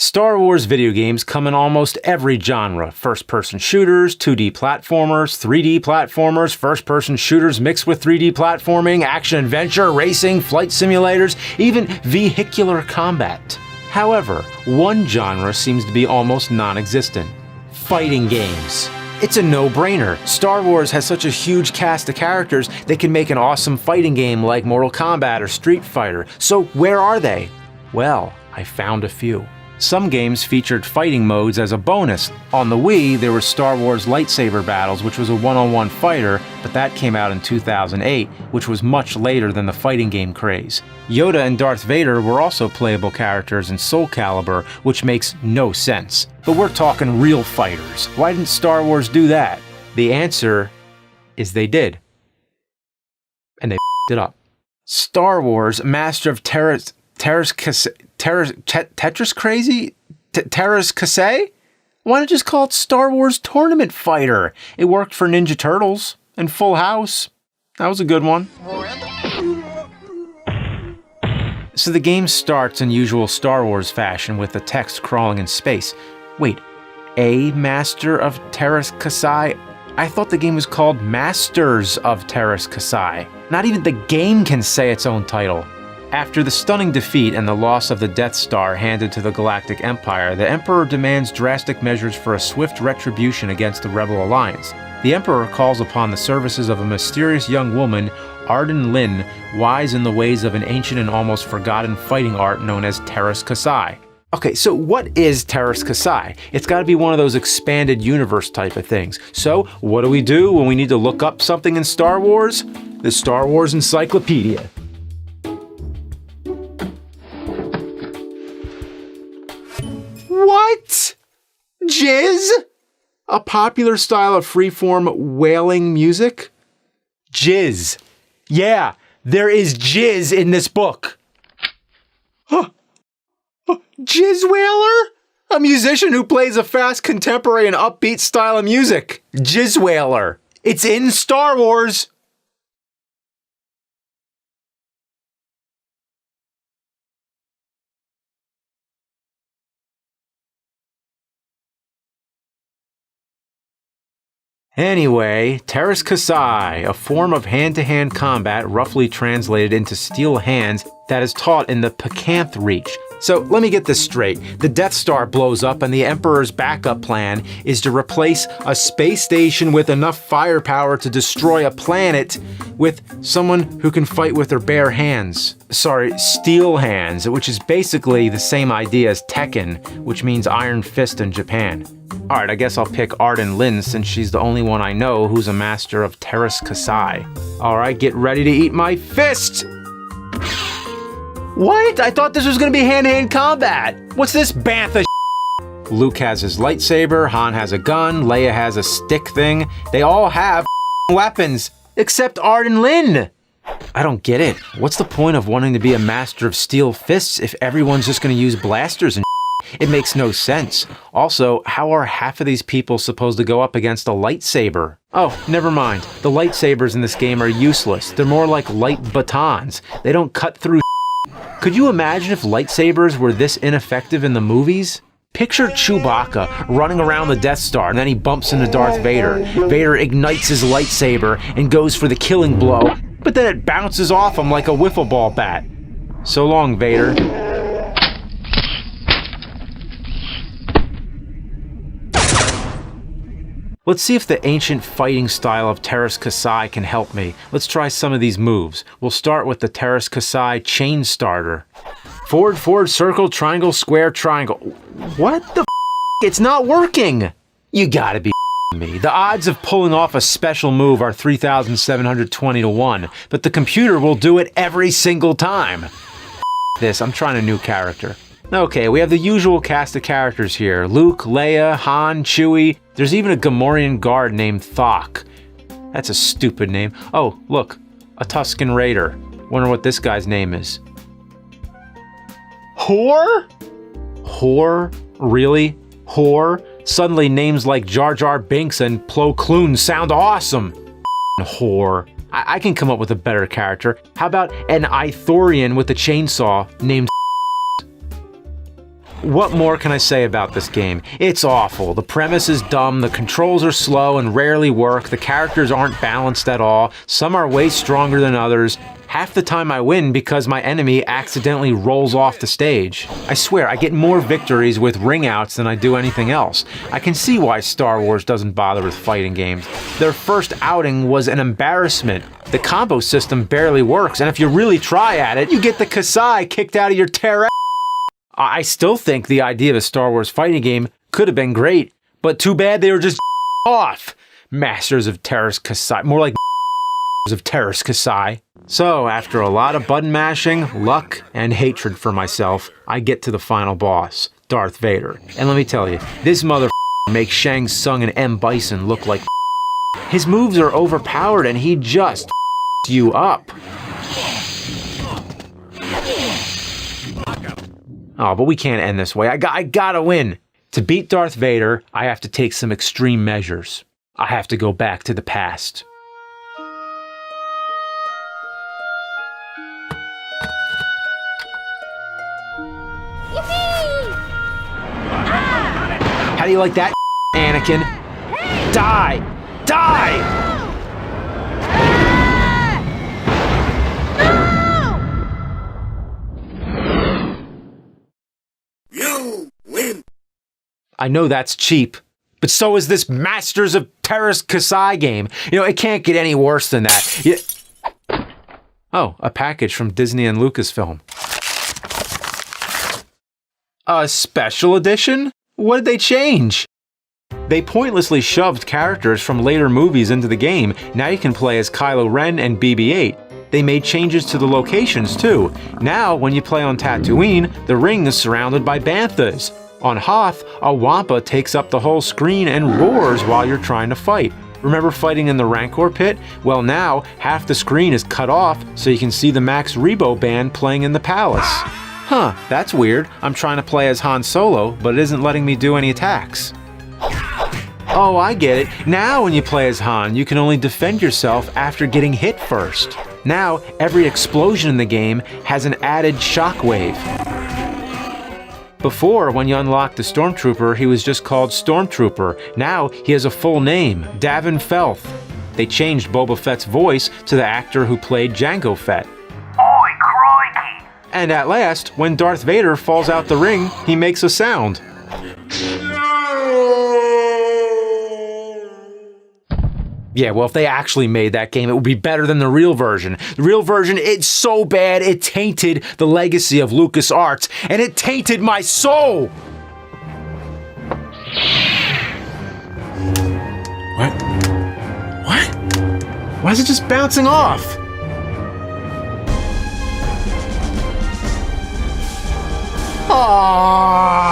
Star Wars video games come in almost every genre. First-person shooters, 2D platformers, 3D platformers, first-person shooters mixed with 3D platforming, action-adventure, racing, flight simulators, even vehicular combat. However, one genre seems to be almost non-existent: fighting games. It's a no-brainer. Star Wars has such a huge cast of characters, they can make an awesome fighting game like Mortal Kombat or Street Fighter. So where are they? Well, I found a few. Some games featured fighting modes as a bonus. On the Wii, there were Star Wars lightsaber battles, which was a one-on-one fighter, but that came out in 2008, which was much later than the fighting game craze. Yoda and Darth Vader were also playable characters in Soul Calibur, which makes no sense. But we're talking real fighters. Why didn't Star Wars do that? The answer is they did. And they f***ed it up. Star Wars Master of Teras Crazy? Teras Kasei? Why not just call it Star Wars Tournament Fighter? It worked for Ninja Turtles and Full House. That was a good one. So the game starts in usual Star Wars fashion with the text crawling in space. Wait, a Master of Teras Kasei? I thought the game was called Masters of Teras Kasei. Not even the game can say its own title. After the stunning defeat and the loss of the Death Star handed to the Galactic Empire, the Emperor demands drastic measures for a swift retribution against the Rebel Alliance. The Emperor calls upon the services of a mysterious young woman, Arden Lin, wise in the ways of an ancient and almost forgotten fighting art known as Teras Kasei. Okay, so what is Teras Kasei? It's got to be one of those expanded universe type of things. So what do we do when we need to look up something in Star Wars? The Star Wars Encyclopedia. What? Jizz? A popular style of freeform wailing music? Jizz. Yeah, there is jizz in this book. Huh. Jizz Wailer? A musician who plays a fast, contemporary, and upbeat style of music. Jizz Wailer. It's in Star Wars. Anyway, Teras Kasei, a form of hand-to-hand combat roughly translated into steel hands that is taught in the Picanth Reach. So let me get this straight. The Death Star blows up and the Emperor's backup plan is to replace a space station with enough firepower to destroy a planet with someone who can fight with their bare hands. Sorry, steel hands, which is basically the same idea as Tekken, which means Iron Fist in Japan. Alright, I guess I'll pick Arden Lin since she's the only one I know who's a master of Teras Kasei. Alright, get ready to eat my fist! What? I thought this was gonna be hand-to-hand combat! What's this bantha shit? Luke has his lightsaber, Han has a gun, Leia has a stick thing. They all have weapons, except Arden Lin! I don't get it. What's the point of wanting to be a master of steel fists if everyone's just gonna use blasters and shit? It makes no sense. Also, how are half of these people supposed to go up against a lightsaber? Oh, never mind. The lightsabers in this game are useless. They're more like light batons. They don't cut through. Could you imagine if lightsabers were this ineffective in the movies? Picture Chewbacca running around the Death Star and then he bumps into Darth Vader. Vader ignites his lightsaber and goes for the killing blow, but then it bounces off him like a wiffle ball bat. So long, Vader. Let's see if the ancient fighting style of Teras Kasei can help me. Let's try some of these moves. We'll start with the Teras Kasei chain starter. Forward, forward, circle, triangle, square, triangle. What the f***? It's not working! You gotta be f***ing me. The odds of pulling off a special move are 3,720 to 1, but the computer will do it every single time. F*** this, I'm trying a new character. Okay, we have the usual cast of characters here. Luke, Leia, Han, Chewie. There's even a Gamorrean guard named Thok. That's a stupid name. Oh, look, a Tusken Raider. Wonder what this guy's name is. Whore? Whore? Really? Whore? Suddenly names like Jar Jar Binks and Plo Koon sound awesome. Whore. I can come up with a better character. How about an Ithorian with a chainsaw named What more can I say about this game? It's awful. The premise is dumb, the controls are slow and rarely work, the characters aren't balanced at all, some are way stronger than others. Half the time I win because my enemy accidentally rolls off the stage. I swear, I get more victories with ring outs than I do anything else. I can see why Star Wars doesn't bother with fighting games. Their first outing was an embarrassment. The combo system barely works, and if you really try at it, you get the Kasai kicked out of your Teras. I still think the idea of a Star Wars fighting game could have been great, but too bad they were just off. Masters of Teras Kasai. More like of Teras Kasai. So, after a lot of button mashing, luck, and hatred for myself, I get to the final boss, Darth Vader. And let me tell you, this mother makes Shang Tsung and M. Bison look like his moves are overpowered and he just you up. Oh, but we can't end this way. I gotta win. To beat Darth Vader, I have to take some extreme measures. I have to go back to the past. How do you like that, Anakin? Die! Die! I know that's cheap, but so is this Masters of Teras Kasai game. You know, it can't get any worse than that. Oh, a package from Disney and Lucasfilm. A special edition? What did they change? They pointlessly shoved characters from later movies into the game. Now you can play as Kylo Ren and BB-8. They made changes to the locations too. Now, when you play on Tatooine, the ring is surrounded by banthas. On Hoth, a Wampa takes up the whole screen and roars while you're trying to fight. Remember fighting in the Rancor pit? Well now, half the screen is cut off so you can see the Max Rebo band playing in the palace. Huh, that's weird. I'm trying to play as Han Solo, but it isn't letting me do any attacks. Oh, I get it. Now when you play as Han, you can only defend yourself after getting hit first. Now, every explosion in the game has an added shockwave. Before, when you unlocked the Stormtrooper, he was just called Stormtrooper. Now, he has a full name, Davin Felth. They changed Boba Fett's voice to the actor who played Jango Fett. Oi, crikey! And at last, when Darth Vader falls out the ring, he makes a sound. Yeah, well, if they actually made that game, it would be better than the real version. The real version, it's so bad, it tainted the legacy of LucasArts, and it tainted my soul! What? What? Why is it just bouncing off? Aww.